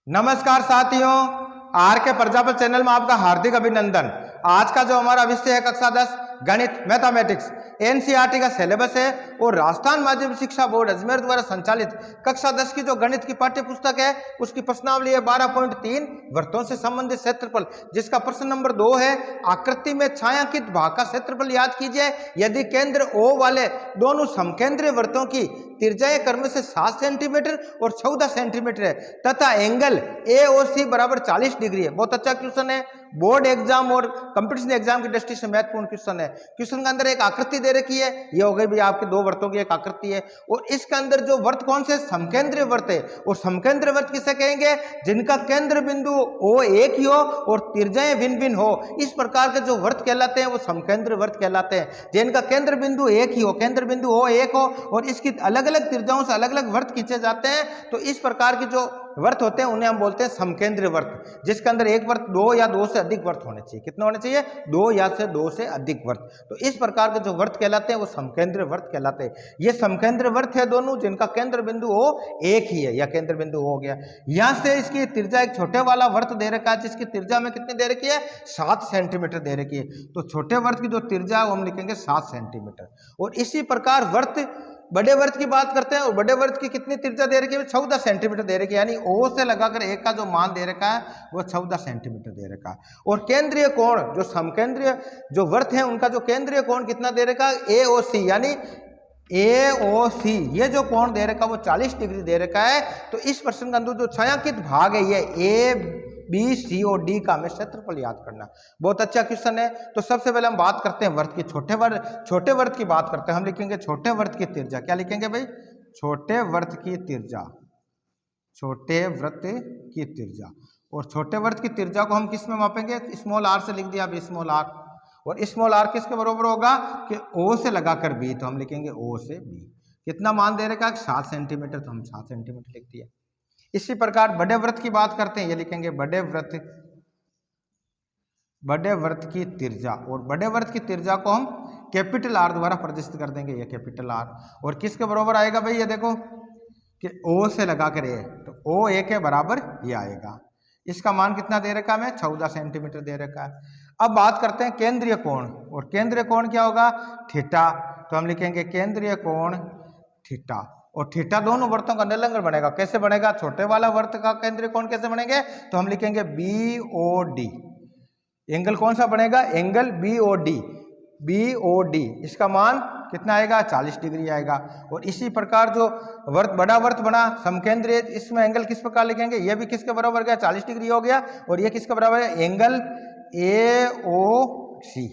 नमस्कार साथियों, आर के प्रजापति चैनल में आपका हार्दिक अभिनंदन। आज का जो हमारा विषय है कक्षा 10 गणित मैथमेटिक्स एनसीईआरटी का सिलेबस है और राजस्थान माध्यमिक शिक्षा बोर्ड अजमेर द्वारा संचालित कक्षा 10 की जो गणित की पाठ्य पुस्तक है उसकी प्रश्नावली है 12.3 वृत्तों से संबंधित क्षेत्रफल, जिसका प्रश्न नंबर 2 है आकृति में छायांकित भाग का क्षेत्रफल याद कीजिए। यदि केंद्र O वाले दोनों समकेंद्रीय वृत्तों की त्रिज्याएं क्रम से 7 सेंटीमीटर और 14 सेंटीमीटर है तथा एंगल AOC बराबर 40 डिग्री है। बहुत अच्छा क्वेश्चन है, बोर्ड एग्जाम और कंपटीशन एग्जाम की दृष्टि से महत्वपूर्ण क्वेश्चन है। क्वेश्चन के अंदर एक आकृति दे रखी है, ये हो गई भी आपके दो वृत्तों की एक आकृति है और इसके अंदर जो वृत्त कौन से समकेंद्रीय वृत्त है और समकेंद्रीय वृत्त किसे कहेंगे? जिनका केंद्र बिंदु O एक ही हो और त्रिज्याएं भिन्न भिन्न हो, इस प्रकार के जो वृत्त कहलाते हैं वो समकेंद्रीय वृत्त कहलाते हैं। जिनका केंद्र बिंदु एक ही हो, केंद्र बिंदु O एक हो और इसकी अलग अलग त्रिज्याओं से अलग अलग वृत्त खींचे जाते हैं, तो इस प्रकार के जो वृत्त होते हैं उन्हें हम बोलते हैं समकेंद्रीय वृत्त, जिसके अंदर एक वृत्त दो या दो से अधिक वृत्त होने चाहिए। कितने होने चाहिए? दो या से दो से अधिक वृत्त। तो इस प्रकार के जो वृत्त कहलाते हैं वो समकेंद्रीय वृत्त कहलाते हैं। ये समकेंद्रीय वृत्त है दोनों जिनका केंद्र बिंदु O एक ही है या केंद्र बिंदु O हो गया। यहां से इसकी त्रिज्या एक छोटे वाला वृत्त दे रखा है जिसकी त्रिज्या में कितनी दे रखी है? 7 सेंटीमीटर दे रखी है। तो छोटे वृत्त की जो त्रिज्या है वो हम लिखेंगे 7 सेंटीमीटर। और इसी प्रकार वृत्त बड़े वृत्त की बात करते हैं और बड़े वृत्त की कितनी त्रिज्या दे रखी है? 14 सेंटीमीटर दे रखी है, यानी O से लगाकर एक का जो मान दे रखा है वो 14 सेंटीमीटर दे रखा है। और केंद्रीय कोण जो समकेंद्रीय जो वृत्त है उनका जो केंद्रीय कोण कितना दे रखा है? AOC, यानी AOC ये जो कोण दे रखा है वो 40 डिग्री दे रखा है। तो इस प्रश्न के अंदर जो छायांकित भाग है ये A, B, C और D का हमें क्षेत्रफल याद करना। बहुत अच्छा क्वेश्चन है। तो सबसे पहले हम बात करते हैं वृत्त की, छोटे वृत्त की बात करते हैं। हम लिखेंगे छोटे वृत्त की त्रिज्या। क्या लिखेंगे भाई? छोटे वृत्त की त्रिज्या, छोटे वृत्त की त्रिज्या। और छोटे वृत्त की त्रिज्या को हम किस में मापेंगे? स्मॉल r से लिख दिया अभी, स्मॉल r। और स्मॉल r किसके बराबर होगा कि O से लगाकर B, तो हम लिखेंगे O से B। कितना मान दे रखा है? 7 सेंटीमीटर, तो हम 7 सेंटीमीटर लिख दिया। इसी प्रकार बड़े वृत्त की बात करते हैं, ये लिखेंगे बड़े वृत्त की त्रिज्या। और बड़े वृत्त की त्रिज्या को हम कैपिटल R द्वारा प्रदर्शित कर देंगे, ये कैपिटल R। और किसके बराबर आएगा भाई? ये देखो कि O से लगाकर A, तो O A के बराबर ये आएगा। इसका मान कितना दे रखा है हमें? 14 सेंटीमीटर दे रखा है। अब बात करते हैं केंद्रीय कोण। और केंद्रीय कोण क्या होगा? थीटा। तो हम लिखेंगे केंद्रीय कोण थीटा। और थीटा दोनों वृत्तों का निलंबन बनेगा। कैसे बनेगा? छोटे वाला वृत्त का केंद्रीय कोण कैसे बनेंगे? तो हम लिखेंगे BOD। एंगल कौन सा बनेगा? Angle BOD। इसका मान कितना आएगा? 40 डिग्री आएगा। और इसी प्रकार जो बड़ा वृत्त बना समकेंद्रीय, इसमें एंगल किस प्रकार लिखेंगे? ये भी किसके बराबर गया? 40 डिग्री हो गया। और ये किसके बराबर है? Angle AOC।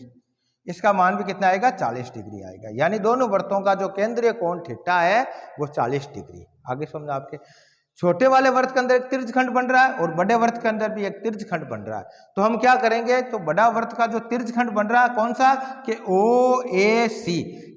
इसका मान भी कितना आएगा? 40 डिग्री आएगा। यानी दोनों वृत्तों का जो केंद्रीय कोण थीटा है वो 40 डिग्री। आगे समझा आपके छोटे वाले वृत्त के अंदर एक तिर्यखंड बन रहा है और बड़े वृत्त के अंदर भी एक तिर्यखंड बन रहा है। तो हम क्या करेंगे? तो बड़ा वृत्त का जो तिर्यखंड बन रहा है कौन सा? कि OAC,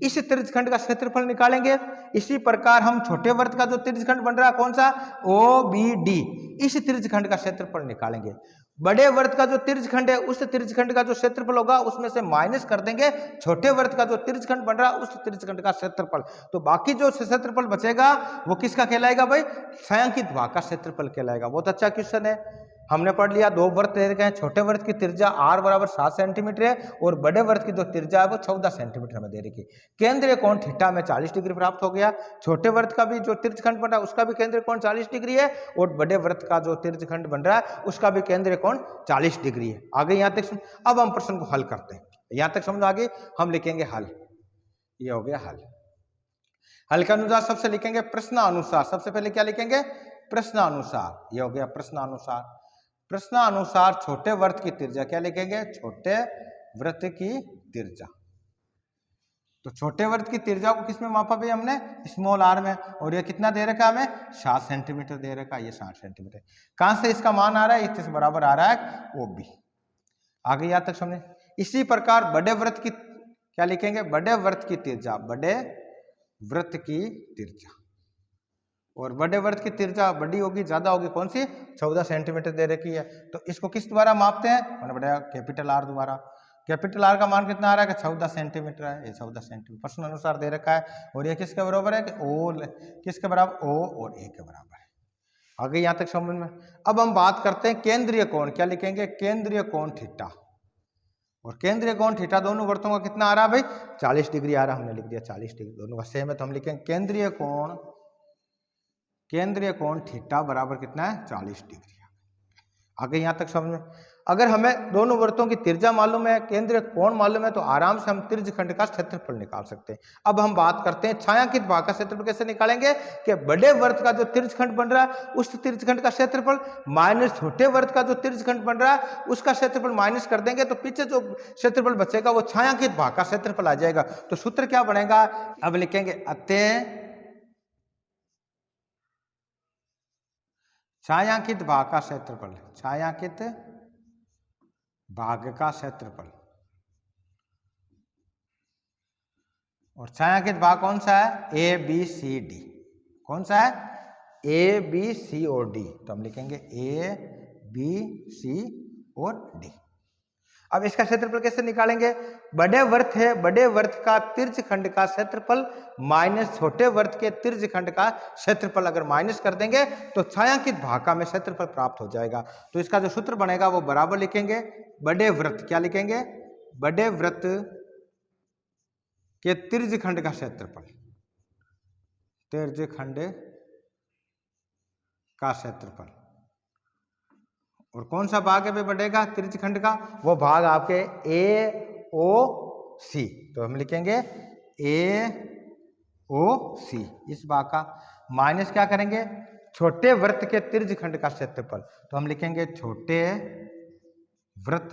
इस तिर्यखंड का क्षेत्रफल निकालेंगे। इसी प्रकार हम छोटे वृत्त का जो तिर्यखंड बन रहा है कौन सा? OBD, इस तिर्यखंड का क्षेत्रफल निकालेंगे। बड़े वृत्त का जो तिर्यखंड है उस तिर्यखंड का जो क्षेत्रफल होगा उसमें से माइनस कर देंगे छोटे वृत्त का जो तिर्यखंड बन रहा है उस तिर्यखंड का क्षेत्रफल। तो बाकी जो क्षेत्रफल बचेगा वो किसका कहलाएगा भाई? छायांकित भाग का क्षेत्रफल कहलाएगा। बहुत अच्छा क्वेश्चन है। हमने पढ़ लिया दो वृत्त दे रखे हैं। छोटे वृत्त की त्रिज्या R बराबर 7 सेंटीमीटर है और बड़े वृत्त की जो त्रिज्या है वो 14 सेंटीमीटर में दे रखी है। केंद्रीय कोण थीटा में 40 डिग्री प्राप्त हो गया। छोटे वृत्त का भी जो तिर्यखंड बन रहा है उसका भी केंद्रीय कोण 40 डिग्री है और बड़े वृत्त का जो तिर्यखंड बन रहा है उसका भी केंद्रीय कोण 40 डिग्री है। आगे यहाँ तक अब हम प्रश्न को हल करते हैं। यहाँ तक समझ आगे हम लिखेंगे हल। ये हो गया हल। हल के अनुसार सबसे लिखेंगे प्रश्नानुसार। सबसे पहले क्या लिखेंगे? प्रश्नानुसार। ये हो गया प्रश्नानुसार। प्रश्नानुसार छोटे वृत्त की त्रिज्या क्या लिखेंगे? छोटे वृत्त की त्रिज्या। तो छोटे वृत्त की त्रिज्या को किसमें मापा भाई हमने? स्मॉल r में। और ये कितना दे रखा है हमें? 7 सेंटीमीटर दे रखा है। ये 60 सेंटीमीटर। कहां से इसका मान आ रहा है? इससे बराबर आ रहा है OB। आगे यहां तक समझे। इसी प्रकार बड़े वृत्त की क्या लिखेंगे? बड़े वृत्त की त्रिज्या। बड़े वृत्त की त्रिज्या। और बड़े वृत्त की त्रिज्या बड़ी होगी, ज्यादा होगी, कौन सी? 14 सेंटीमीटर दे रखी है। तो इसको किस द्वारा मापते हैं? मैंने बताया कैपिटल R द्वारा। कैपिटल R का मान कितना आ रहा है? कि 14 सेंटीमीटर है। ये 14 सेंटीमीटर प्रश्न अनुसार दे रखा है। और ये किसके बराबर है? कि O किसके बराबर? O और A के बराबर है। आ गई यहाँ तक समझ में। अब हम बात करते हैं केंद्रीय कोण, क्या लिखेंगे, केंद्रीय कोण थीटा। और केंद्रीय कोण थीटा दोनों वृत्तों का कितना आ रहा है भाई, 40 डिग्री आ रहा, हमने लिख दिया 40 डिग्री, दोनों का सेम है, तो हम लिखेंगे केंद्रीय कोण थीटा बराबर कितना है, 40 डिग्री। आगे यहाँ तक समझ में। अगर हमें दोनों वृत्तों की त्रिज्या मालूम है, केंद्रीय कोण मालूम है, तो आराम से हम त्रिज्यखंड का क्षेत्रफल निकाल सकते हैं। अब हम बात करते हैं छायांकित भाग का क्षेत्रफल कैसे निकालेंगे, कि बड़े वृत्त का जो त्रिज्यखंड बन रहा है उस त्रिज्यखंड का क्षेत्रफल माइनस छोटे वृत्त का जो त्रिज्यखंड बन रहा है उसका क्षेत्रफल माइनस कर देंगे, तो पीछे जो क्षेत्रफल बचेगा वो छायांकित भाग का क्षेत्रफल आ जाएगा। तो सूत्र क्या बनेगा, अब लिखेंगे अतः छायांकित भाग का क्षेत्रफल, छायांकित भाग का क्षेत्रफल, और छायांकित भाग कौन सा है, ए बी सी डी, कौन सा है, ए बी सी और डी, तो हम लिखेंगे ए बी सी और डी। अब इसका क्षेत्रफल कैसे निकालेंगे, बड़े वृत्त है, बड़े वृत्त का तिर्यखंड का क्षेत्रफल माइनस छोटे वृत्त के तिर्यखंड का क्षेत्रफल अगर माइनस कर देंगे तो छायांकित भाग का में क्षेत्रफल प्राप्त हो जाएगा। तो इसका जो सूत्र बनेगा वो बराबर लिखेंगे बड़े वृत्त, क्या लिखेंगे, बड़े वृत्त के तिर्यखंड का क्षेत्रफल, तिर्यखंड का क्षेत्रफल, और कौन सा भाग है पे बढ़ेगा त्रिज्यखंड का, वो भाग आपके ए ओ सी, तो हम लिखेंगे ए ओ सी, इस भाग का माइनस क्या करेंगे छोटे वृत्त के त्रिज्यखंड का क्षेत्रफल, तो हम लिखेंगे छोटे वृत्त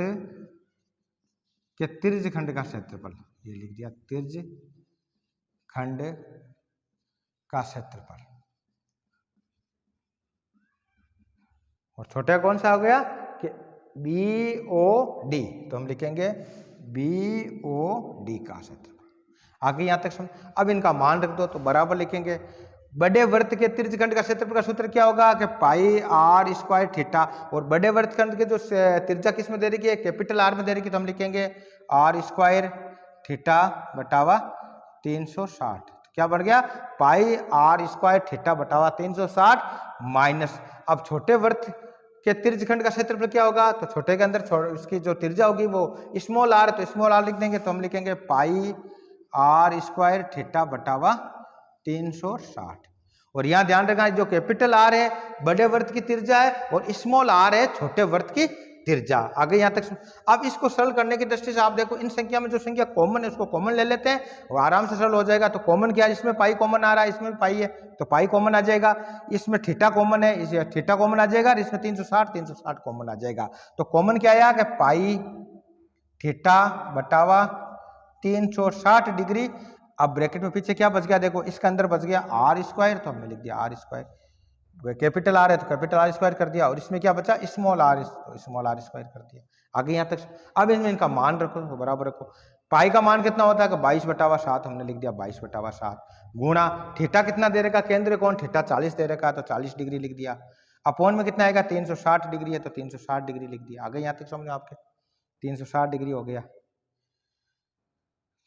के त्रिज्यखंड का क्षेत्रफल, ये लिख दिया त्रिज्यखंड का क्षेत्रफल, और छोटा कौन सा हो गया कि बी ओ डी, तो हम लिखेंगे बी ओ डी का क्षेत्रफल। आगे यहाँ तक समझ। अब इनका मान रख दो तो बराबर लिखेंगे बड़े वृत्त के त्रिज्यखंड का क्षेत्रफल का सूत्र क्या होगा कि पाई आर स्क्वायर थीटा, और बड़े वृत्तखंड के जो त्रिज्या किस में दे रखी है, कैपिटल आर में दे रखी, तो हम लिखेंगे आर स्क्वायर थीटा बटावा 360, तो क्या बढ़ गया पाई आर स्क्वायर थीटा बटावा 360 माइनस, अब छोटे वृत्त के त्रिज्यखंड का क्षेत्रफल क्या होगा, तो छोटे के अंदर उसकी जो त्रिज्या होगी वो स्मॉल आर, तो स्मॉल आर लिख देंगे, तो हम लिखेंगे पाई आर स्क्वायर थीटा बटावा 360, और यहाँ ध्यान रखना जो कैपिटल आर है बड़े वृत्त की त्रिज्या है और स्मॉल आर है छोटे वृत्त की त्रिज्या। आगे यहाँ तक अब इसको सरल करने की दृष्टि से आप देखो इन संख्या में जो संख्या कॉमन है उसको कॉमन ले लेते हैं और आराम से सरल हो जाएगा। तो कॉमन क्या है, इसमें पाई कॉमन आ रहा है, इसमें भी पाई है तो पाई कॉमन आ जाएगा, इसमें थीटा कॉमन है, इसे थीटा कॉमन आ जाएगा, इसमें 360 कॉमन आ जाएगा। तो कॉमन क्या आया कि पाई थीटा बटावा 360 डिग्री। अब ब्रैकेट में पीछे क्या बच गया, देखो इसके अंदर बच गया आर स्क्वायर, तो हमने लिख दिया आर स्क्वायर, कैपिटल आर है तो कैपिटल आर स्क्वायर कर दिया, और इसमें क्या बचा स्मॉल आर, तो स्मॉल आर स्क्वायर कर दिया। आगे यहाँ तक अब इसमें इनका मान रखो तो बराबर रखो, पाई का मान कितना होता है कि 22/7, हमने लिख दिया 22/7 गुणा थीटा कितना दे रखा केंद्र कोण थीटा 40 दे रखा तो 40 डिग्री लिख दिया, अपॉन में कितना आएगा 360 डिग्री है तो 360 डिग्री लिख दिया। आगे यहाँ तक समझो आपके 360 डिग्री हो गया,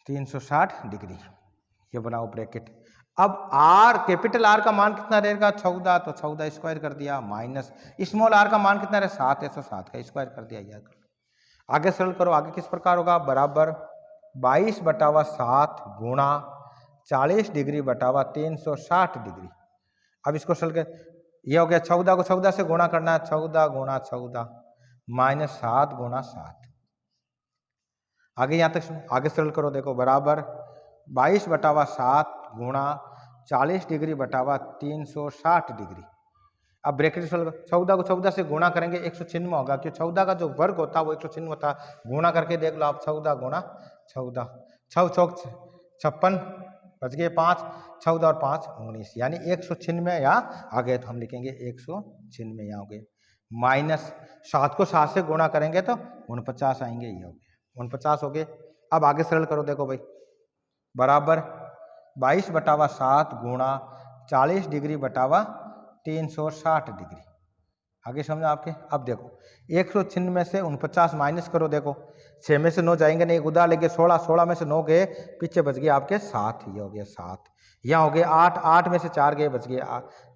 360 डिग्री, ये बनाओ ब्रैकेट। अब आर कैपिटल आर का मान कितना रहेगा 14, तो 14 स्क्वायर कर दिया, माइनस स्मॉल आर का मान कितना रहे 7 है तो 7 का स्क्वायर कर दिया। याद कर आगे सरल करो, आगे किस प्रकार होगा, बराबर 22/7 गुणा 40 डिग्री बटावा 360 डिग्री। अब इसको सरल कर, ये हो गया 14 को 14 से गुणा करना है, 14 गुणा 14 माइनस 7 गुणा 7। आगे यहाँ तक आगे सरल करो, देखो बराबर 22/7 गुणा 40 डिग्री बटावा 360 डिग्री। अब ब्रैकेट 14 को 14 से गुणा करेंगे 196 होगा, क्योंकि 14 का जो वर्ग होता है वो 196 होता है। गुणा करके देख लो आप, 14 गुणा 14, 6 चौक 56 बच गए 5, 14 और 5 19, यानी 196 यहाँ आ गए, तो हम लिखेंगे 196 यहाँ हो गए, माइनस 7 को 7 से गुणा करेंगे तो 49 आएंगे, ये हो गए 49 हो गए। अब आगे सरल करो, देखो भाई बराबर 22/7 गुणा 40 डिग्री बटावा 360 डिग्री। आगे समझ आपके। अब देखो 196 में से 49 माइनस करो, देखो 6 में से 9 जाएंगे नहीं, उदा लेके 16, 16 में से 9 गए, पीछे बच गए आपके 7, ये हो गया 7, यहाँ हो गया 8, 8 में से 4 गए, बच गए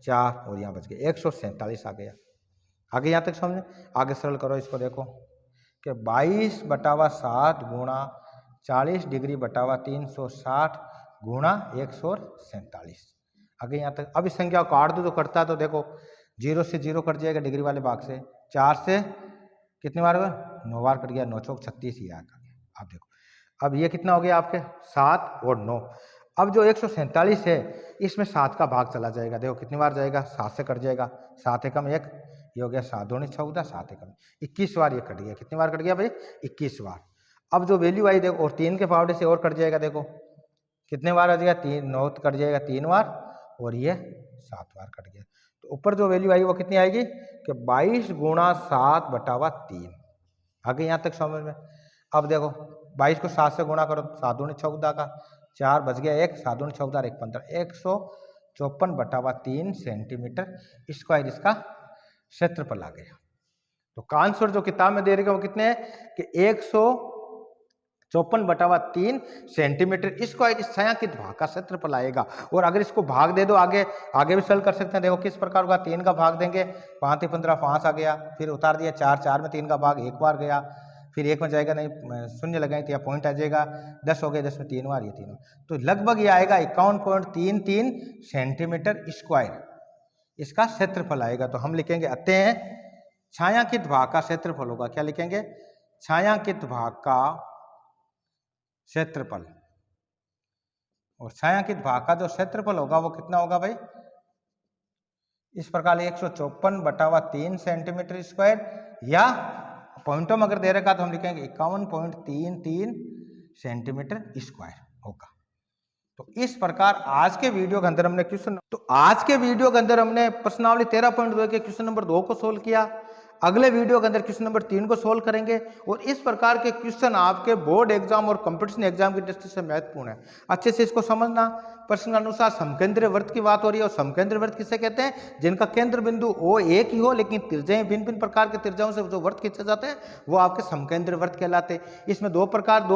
4 और यहाँ बच गए 147 आ गया। आगे यहाँ तक समझे। आगे सरल करो इसको, देखो कि 22/7 गुणा 40 डिग्री बटावा 360 गुणा 147। आगे यहाँ तक। अब इस संख्या को काट दो तो कटता है, तो देखो 0 से 0 कट जाएगा डिग्री वाले भाग से, 4 से कितनी बार हुआ, 9 बार कट गया, 9 चौक 36 ही आ गया। अब देखो अब ये कितना हो गया आपके 7 और 9। अब जो 147 है इसमें 7 का भाग चला जाएगा, देखो कितनी बार जाएगा, 7 से कट जाएगा, 7 एकम 1, ये हो गया 7 दूनी 14, 7 एकम 21 बार ये कट गया। कितनी बार कट गया भाई, 21 बार। अब जो वैल्यू आई देखो, और 3 के फावड़े से और कट जाएगा, देखो कितने बार आ जाएगा, 3, 9 कट जाएगा 3 बार और ये 7 बार कट गया। तो ऊपर जो वैल्यू आई वो कितनी आएगी कि 22 गुणा 7/3। आगे यहाँ तक समझ में। अब देखो 22 को 7 से गुणा करो, 7 दूनी 14 का 4 बच गया 1, 7 दूनी 14 1 15, 154/3 सेंटीमीटर स्क्वायर इसका क्षेत्रफल आ गया। तो का आंसर जो किताब में दे रही है वो कितने हैं कि 154/3 सेंटीमीटर स्क्वायर इस छायांकित भाग का क्षेत्रफल आएगा। और अगर इसको भाग दे दो, आगे आगे भी सॉल्व कर सकते हैं। देखो किस प्रकार का, 3 का भाग देंगे, 5 15 5 आ गया, फिर उतार दिया 4, 4 में 3 का भाग 1 बार गया, फिर 1 में जाएगा नहीं, शून्य लगाएंगे तो यह पॉइंट आ जाएगा, 10 हो गया, 10 में 3 बार, ये 3 बार, तो लगभग ये आएगा 51.33 सेंटीमीटर स्क्वायर इसका क्षेत्रफल आएगा। तो हम लिखेंगे अतः छायांकित भाग का क्षेत्रफल होगा, क्या लिखेंगे, छायांकित भाग का क्षेत्रफल। और छायांकित भाग का जो क्षेत्रफल होगा वो कितना होगा भाई, इस प्रकार 154/3 सेंटीमीटर स्क्वायर, या पॉइंटों में अगर दे रखा तो हम लिखेंगे 51.33 सेंटीमीटर स्क्वायर होगा। तो इस प्रकार आज के वीडियो के अंदर हमने प्रश्नावली 13.2 के क्वेश्चन नंबर 2 को सोल्व किया। अगले वीडियो के अंदर क्वेश्चन नंबर 3 को सोल्व करेंगे। और इस प्रकार के क्वेश्चन आपके बोर्ड एग्जाम और कंपटीशन एग्जाम की दृष्टि से महत्वपूर्ण है, अच्छे से इसको समझना। प्रश्न अनुसार समकेंद्रीय वृत्त की बात हो रही है, और समकेंद्रीय वृत्त किसे कहते हैं, जिनका केंद्र बिंदु ओ एक ही हो लेकिन त्रिज्याएं भिन्न भिन्न प्रकार के त्रिज्याओं से जो वृत्त खींचे जाते हैं वो आपके समकेंद्रीय वृत्त कहलाते हैं। इसमें दो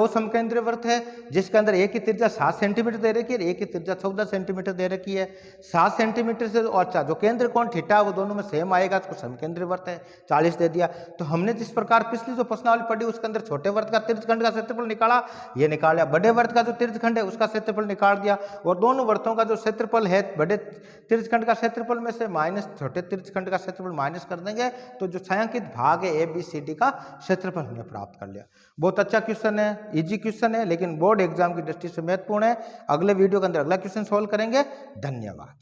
समकेंद्रीय वृत्त है, जिसके अंदर एक की त्रिज्या 7 सेंटीमीटर दे रखी है, एक की त्रिज्या 14 सेंटीमीटर दे रखी है। 7 सेंटीमीटर से अच्छा जो केंद्र कोण थीटा वो दोनों में सेम आएगा, तो समकेंद्रीय वृत्त है, 40 दे दिया। तो हमने जिस प्रकार पिछली जो प्रश्नावली पढ़ी उसके अंदर छोटे वृत्त का त्रिज्यखंड का क्षेत्रफल निकाला, ये निकाल लिया, बड़े वृत्त का जो त्रिज्यखंड है उसका क्षेत्रफल निकाल दिया। और दोनों वृत्तों का जो क्षेत्रफल है बड़े त्रिज्यखंड का क्षेत्रफल में से माइनस छोटे त्रिज्यखंड का क्षेत्रफल माइनस कर देंगे, तो जो छायांकित भाग है ABCD का क्षेत्रफल हमने प्राप्त कर लिया। बहुत अच्छा क्वेश्चन है, इजी क्वेश्चन है, लेकिन बोर्ड एग्जाम की दृष्टि से महत्वपूर्ण है। अगले वीडियो के अंदर अगला क्वेश्चन सोल्व करेंगे। धन्यवाद।